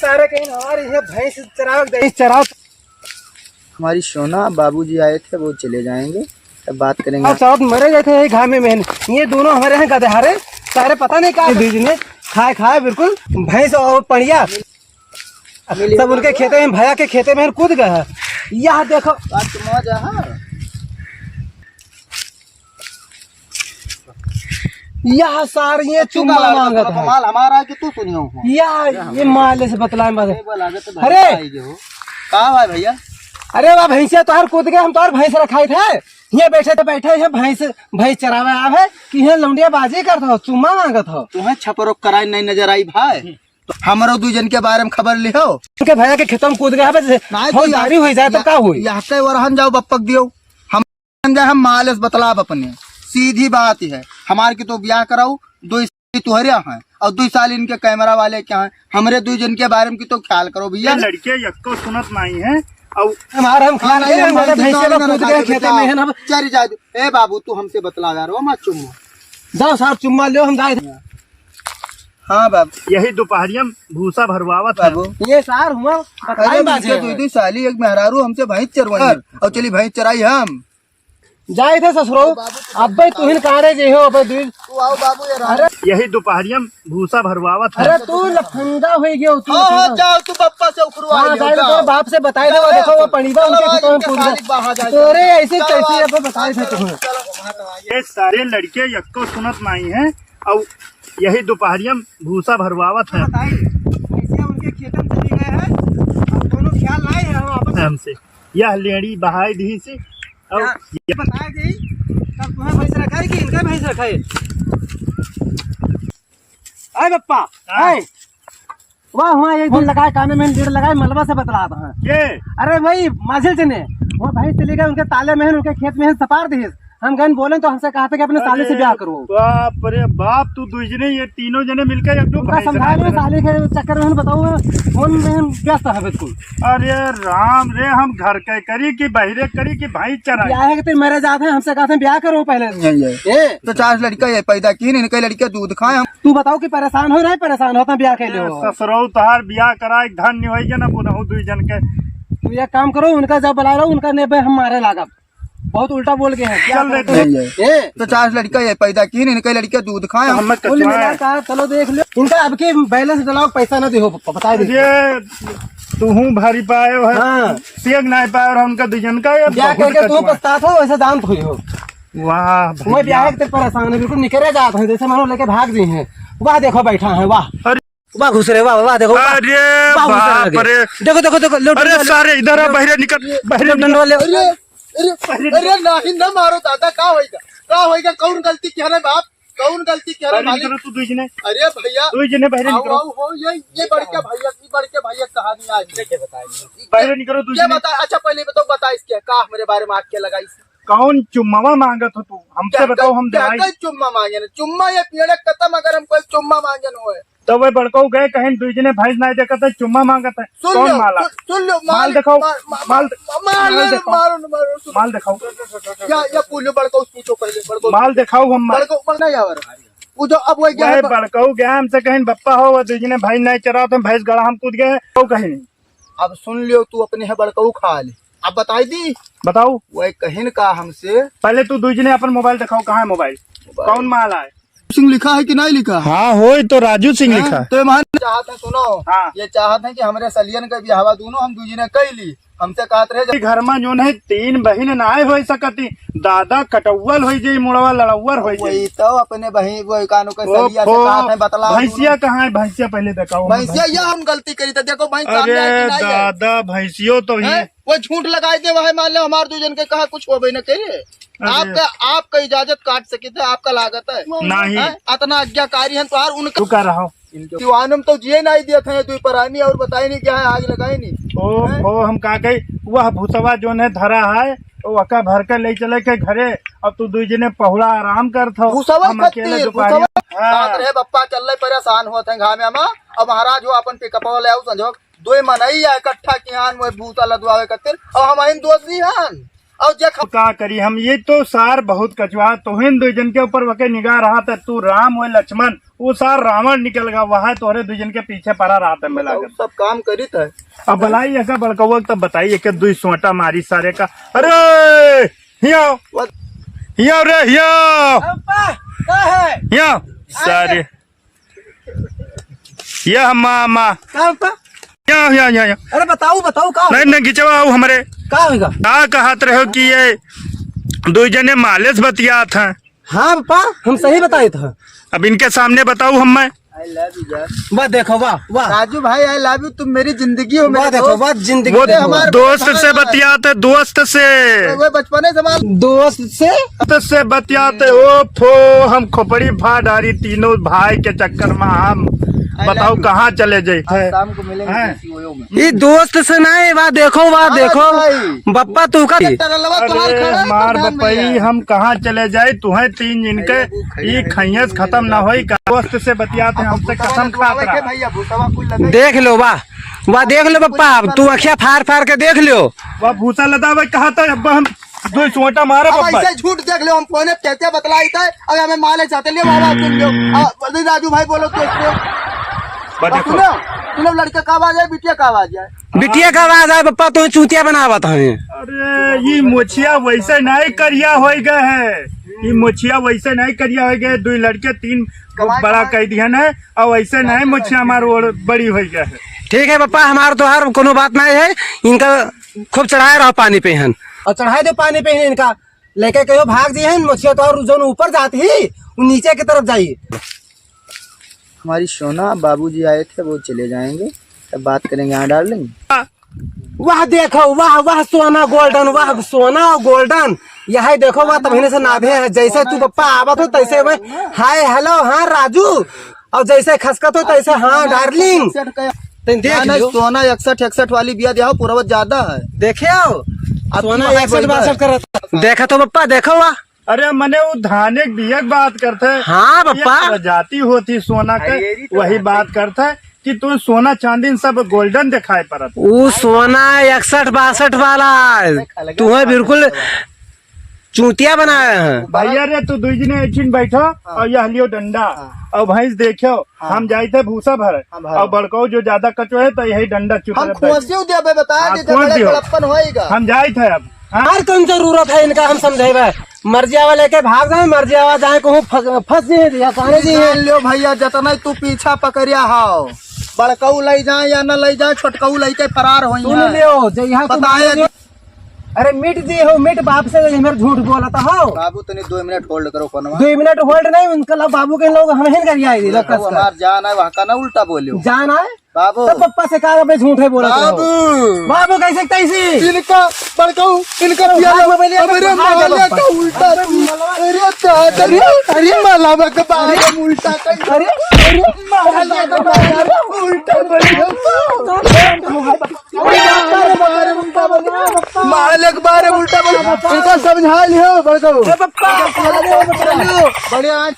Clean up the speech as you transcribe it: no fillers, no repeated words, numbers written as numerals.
सारे कहीं हमारे ये भैंस चराओ। हमारी सोना बाबूजी आए थे, वो चले जाएंगे, तब बात करेंगे। सब मरे गए थे घाम में ये दोनों हमारे यहाँ गधहारे सारे पता नहीं क्या बीजने खाए बिल्कुल भैंस और पड़िया सब उनके खेते में भैया के खेते में कूद गए। यहाँ देखो यहाँ सारी ये चुम्मा मांगत है। माल हमारा है कि तू सुनियो? ये माल से बतलाए अरे कहाँ भाई भैया? अरे वाह भैंसिया तोहर कूद गए, हम तोहर भैंस रखाई थे ये बैठे ये भैंस चरावे आवे कि ये लौंडिया बाजी करत हो चुम्मा मांगत हो। तुम्हें छपरो कराई नहीं नजर आई भाई? तो हमारो दू जन के बारे में खबर लिहो। उनके भैया के खेतों में कूद गए फौजदारी हो जाए तो क्या हुई? यहाँ के वरहन जाओ बप्पक दियो हम माल बतला अपने सीधी बात है। हमारे की तो ब्याह कराऊ 2 साल तुहरे हैं और 2 साल इनके कैमरा वाले क्या है। हमारे 2 जन के बारे में की तो ख्याल करो भैया। लड़के यक्को सुनत नहीं है और हमारा हम खाना खेते में है ना। चल जा ए बाबू तू हमसे बतला जा रहा मत चुम्मा जाओ साहब चुम्मा लो हम जाए। हाँ बाबू यही दोपहरिया भूसा भरवावत है। ये सार हुआ दो साली एक मेहरारू हमसे भैंस चरवाई और चली भैंस चराई हम जाए थे ससुरो अब भाई तू ही कारे जे हो अब तू आओ बाबू अरे यही दोपहरिया भूसा भरवावत है। अरे तू लफंगा हो गया तू। हाँ जाओ तू पप्पा से उखरवा तो बाप से बताए दे देखो वो पड़ीबा उनके खेतों में कूद गए तोरे ऐसे कैसे अब बताए थे तुम्हें। ये सारे लड़के यक्को सुनत नहीं है और यही दोपहरिया भूसा भरवावत है। उनके खेतों में चले गए हैं दोनों ख्याल लाए हैं हम हमसे यह लेड़ी बहाई दी से और ये बताया गई तब तुम्हें भैंस रखा है कि इनका भैंस रखा है? आए बप्पा आए वाह हुआ एक दिन लगाए काने में डेढ़ लगाए मलबा से बतला था ये अरे भाई माझिल चने वो भैंस चले गए उनके ताले में उनके खेत में सपार दी हम गए बोले तो हमसे कहा था कि अपने साले से ब्याह करो। बाप रे बाप तू दूसरे ये तीनों जने मिलकर समझा लो साले के चक्कर में बताओ फोन में व्यस्त है बिल्कुल। अरे राम रे हम घर के करी कि बहरे करी कि भाई चरा ब्याह है कि तेरे मेरे जाते हैं हमसे कहा था ब्याह करो पहले। तो 4 लड़का ये पैदा की इनके लड़के दूध खाए हम। तू बताओ कि परेशान हो रहा है परेशान होता ब्याह के लिए ससुरौ तहार ब्याह कराए धन्य हो ना बुनहु 2 जन के। तू ये काम करो उनका जब बुला रहा उनका नेबे हम मारे लागा बहुत उल्टा बोल गए हैं। चल रहे तो 4 लड़का ये पैदा की इनके लड़के दूध खाए हम। चलो देख लो इनका अब के बैलेंस डलाओ पैसा न दे बता दे ये तू भरी पाए हो हाँ। सेग नहीं पाए और उनका 2 जन का ब्याह करके तू पछतात हो वैसे दान थोड़ी हो। वाह मैं ब्याह के परेशान है बिल्कुल निकले जाते हैं जैसे मानो लेके भाग दी हैं। वाह देखो बैठा है वाह वाह घुस रहे वाह वाह देखो अरे बाप रे देखो अरे सारे इधर बहरे निकल बहरे अरे नहीं न मारो दादा का होएगा कौन गलती क्या है बाप कौन गलती क्या है मालिक तू 2 जने। अरे भैया 2 जने बहरे निकलो हो ये बड़के भैया कहानी आज बताइए बहरे निकलो 2 ये जने। बता अच्छा पहले बताओ बता इसके का मेरे बारे में आके लगाई कौन चुम्मा मांगत हो तू हमसे बताओ हम दवाई चुम्मा मांगे चुम्मा ये पेड़ खत्म अगर हम कोई चुम्मा मांगे न होए तो वे बड़को गए कहीं 2 जने भैंस नहीं देखत है चुम्मा मांगत है। कौन माला सुन लो माल दिखाओ माल माल दिखाओ या पूछो बड़को पूछो पहले बड़को माल दिखाओ हम बड़को नहीं यार पूछो अब वो गया बड़को गया हमसे कहीं बप्पा हो 2 जने भैंस नहीं चरा तो भैंस गड़ा हम कूद गए तो कहीं नहीं। अब सुन लियो तू अपने है बड़को खा ले अब बताई दी बताओ वो कहीं का हमसे पहले तू 2 जने अपन मोबाइल दिखाओ कहाँ है मोबाइल कौन माल है सिंह लिखा है कि नहीं लिखा? हाँ हो तो राजू सिंह लिखा तो चाहते सुनो हाँ। ये चाहते हैं कि हमारे सलियन का ब्याह दोनों हम 2 जने कैली हमसे कहते रहे घर में जो है 3 बहन नाय हो सकती दादा कटौवल हो जाये मुड़वा लड़ौर हो जाये तो अपने बहन वो कानू का सलिया से कहते हैं बतला भैंसिया कहाँ है भैंसिया पहले दिखाओ भैंसिया या हम गलती करी था देखो भाई अरे दादा भैंसियो तो ये वो झूठ लगाए थे वह मान लो हमारे 2 जन के कहा कुछ हो न करे आपका इजाजत काट सके थे आपका लागत है नहीं इतना आज्ञाकारी है तो उनका कर रहा हूँ दीवानम तो जिये नहीं दिया था तू परानी और बताई नहीं क्या है आग लगाई नहीं ओ हम का गई वह भूसवा जो है धरा है वका भर कर ले चले के घरे अब तू 2 जने पहुड़ा आराम कर था बप्पा चल रहे परेशान होते हैं घामे में अब महाराज हो अपन पिकअप ले आओ संजोग 2 मनई है इकट्ठा कियान वो भूसा लदवावे कतिर और हम इन दोस्ती हन और का करी हम ये तो सार बहुत कचवा तो 2 जन के ऊपर वके निगाह रहा था तू राम हो लक्ष्मण वो सार रावण निकल गया वहाँ तोहरे दुजन के पीछे पड़ा रात में बताओ, लगा। सब काम करित है। अब भलाई ऐसा बड़कौआ तब बताइए कि दुई सोटा मारी सारे का। अरे हिया हिया रे हिया पप्पा का है हिया सारे यह मामा का पप्पा? या अरे बताओ बताओ का नहीं नहीं खिंचवा हमारे का होगा? का कहत रहो कि ये दो जने मालिश बतिया था। हाँ पप्पा हम सही बताए थे। अब इनके सामने बताऊं हम मैं। आई लव यू यार। वाह देखो वाह वाह राजू भाई आई लव यू, तुम मेरी जिंदगी हो। वाह मेरे देखो दोस्त। वाह जिंदगी वो देखो। हमारे दोस्त से बतियाते दोस्त से वो बचपने से हमारे दोस्त से दोस्त से बतियाते ओ फो हम खोपड़ी फा डारी तीनों भाई के चक्कर में हम बताओ कहाँ चले जाए। शाम को मिलेंगे हैं? किसी ओयो में। ये दोस्त से नहीं वाह देखो वाह देखो भाई। बप्पा तू का टरलवा तुम्हारे खड़ा अरे है मार प्रधान बपई भैया। हम कहाँ चले जाए तुम्हें तीन जिनके ये खैयस खत्म ना होई का दोस्त से बतियाते हमसे कसम खात रहा। भैया भूसवा कुल लगे। देख लो वाह वाह देख लो पप्पा तू अखिया फाड़ फाड़ के देख लो। वह भूसा लदा भाई कहा था अब हम दो सोटा मारे अब पप्पा। ऐसे झूठ देख लो, हम फोन कहते बतलाई था अगर हमें माले चाहते लिए बाबा सुन लो। राजू भाई बोलो तो देखो सुनो सुनो, लड़के का आवाज है बिटिया का आवाज है। बिटिया का आवाज है पप्पा तू चूतिया बनावत हमें। अरे ये मोछिया वैसे नहीं करिया हो गए है। ये मोछिया वैसे नहीं करिया हो गए। दो लड़के तीन बड़ा कह दिया है और वैसे नहीं मोछिया हमारे और बड़ी हो गए है। ठीक है पप्पा हमारे तो हर कोनो बात नहीं है। इनका खूब चढ़ाए रहो पानी पे हन और चढ़ाए दो पानी पे इनका लेके कहो भाग दिए हैं मुझे तो और जो ऊपर जाती ही वो नीचे की तरफ जाइए। हमारी सोना बाबूजी आए थे, वो चले जाएंगे तब बात करेंगे। यहाँ डार्लिंग वाह देखो वाह वाह सोना गोल्डन वाह सोना और गोल्डन यही देखो वाह तभी से नाभे है। जैसे तू पप्पा आवत हो तैसे मैं हाय हेलो हाँ राजू और जैसे खसकत हो तैसे हाँ डार्लिंग। देख लियो सोना 61 वाली बिया दिया पूरा ज्यादा है। देखे आओ सोना वहाँ 61 बोल 62 करता देखा तो पप्पा देखो वाह। अरे मने वो धाने के बिया की बात करते है। हाँ पप्पा ये प्रजाति होती सोना के वही बात करता है कि तू सोना चांदी सब गोल्डन दिखाई पड़त। वो सोना 61 62 वाला तुम्हें बिल्कुल चूतिया बनाया है। भैया रे तू दुई जने एठिन बैठो और यह लियो डंडा और भैंस देखो। हम जाए थे भूसा भर और बड़को जो ज्यादा कचो है तो यही डंडा हम चुप खोसियो दे बताया हाँ, देते बड़े खोस दियो। बड़प्पन होएगा। हम जाए थे अब। हर कौन जरूरत है इनका हम समझेबे मर्जिया वाले के भाग जाए मर्जिया वाला जाए कहूँ फंस दिए कहने जी जान लियो भैया जितना तू पीछा पकड़िया हाओ, बड़कऊ ले जाए या न ले जाए छोटकऊ लेके फरार हो सुन लियो जइहा तुम बताए। अरे मिट दी हो मिट बाप से मेरे झूठ बोलता हो। बाबू तनी 2 मिनट होल्ड करो फोनवा। 2 मिनट होल्ड नहीं उनका ला बाबू के लोग हम हिन कर आई लोग कस हमार जान है वहाँ का ना उल्टा बोलियो। जान है बाबू तो पप्पा से कहा मैं झूठे बोला बाबू बाबू कैसे कैसी इनका बड़कऊ इनका अरे माला का उल्टा अरे अरे अरे माला का बारे में उल्टा अरे अरे माला का बारे में उल्टा मालक बारे उल्टा इनका समझा लियो बड़कऊ पप्पा बढ़िया।